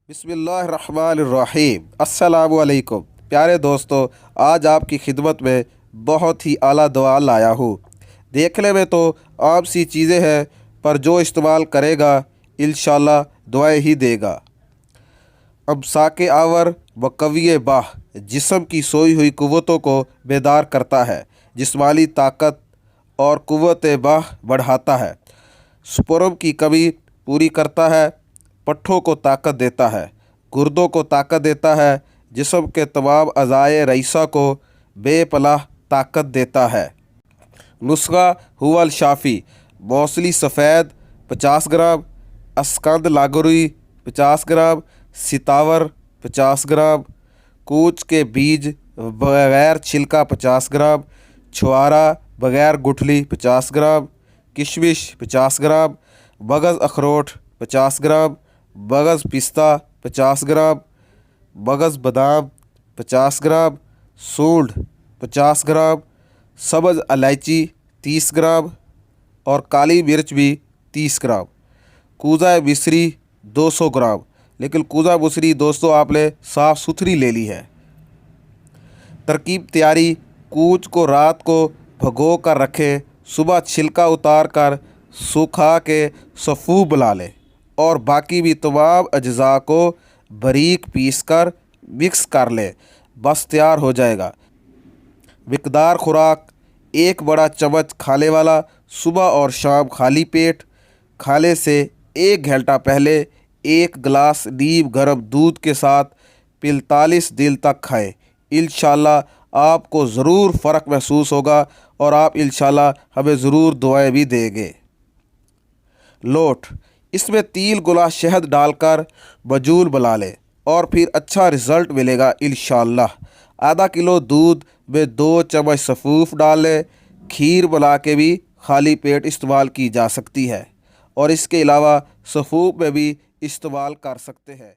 बिस्मिल्लाहिर्रहमानिर्रहीम। अस्सलामुअलैकुम प्यारे दोस्तों, आज आपकी खिदमत में बहुत ही आला दवा लाया हूँ। देखने में तो आम सी चीज़ें हैं, पर जो इस्तेमाल करेगा इंशाअल्लाह दुआएं ही देगा। अमसाके आवर व कविए बाह जिस्म की सोई हुई कुव्वतों को बेदार करता है, जिस्मानी ताकत और कुव्वत बाह बढ़ाता है, स्पर्म की कमी पूरी करता है, पट्ठों को ताकत देता है, गुर्दों को ताकत देता है, जिस्म के तमाम अज़ाए रईसा को बेपनाह ताकत देता है। नुस्खा हुवल शाफ़ी: मौसली सफ़ेद 50 ग्राम, अस्कंद लागुरी 50 ग्राम, सितावर 50 ग्राम, कूच के बीज बगैर छिलका 50 ग्राम, छुआरा बगैर गुठली 50 ग्राम, किशमिश 50 ग्राम, मगज़ अखरोट 50 ग्राम, मगज़ पिस्ता 50 ग्राम, मगज़ बादाम 50 ग्राम, सूंड 50 ग्राम, सब्ज़ इलायची 30 ग्राम और काली मिर्च भी 30 ग्राम। कूज़ा मिस्री 200 ग्राम, लेकिन कूज़ा मिस्री दोस्तों आपने साफ़ सुथरी ले ली है। तरकीब तैयारी: कूच को रात को भगो कर रखें, सुबह छिलका उतार कर सुखा के सफ़ूफ बना लें और बाकी भी तमाम अज्जा को बारीक पीस कर मिक्स कर लें, बस तैयार हो जाएगा। मिकदार खुराक: 1 बड़ा चम्मच खाने वाला, सुबह और शाम खाली पेट। खाने से 1 घंटा पहले 1 गिलास नीम गर्म दूध के साथ 45 दिन तक खाएं। इंशाअल्लाह आपको ज़रूर फ़र्क महसूस होगा और आप इंशाअल्लाह हमें ज़रूर दुआएं भी देंगे। लोट: इसमें 3 गुना शहद डालकर मजून बना लें और फिर अच्छा रिज़ल्ट मिलेगा इंशाअल्लाह। आधा किलो दूध में 2 चम्मच सफ़ूफ डाल लें। खीर बना के भी खाली पेट इस्तेमाल की जा सकती है और इसके अलावा सफ़ूफ में भी इस्तेमाल कर सकते हैं।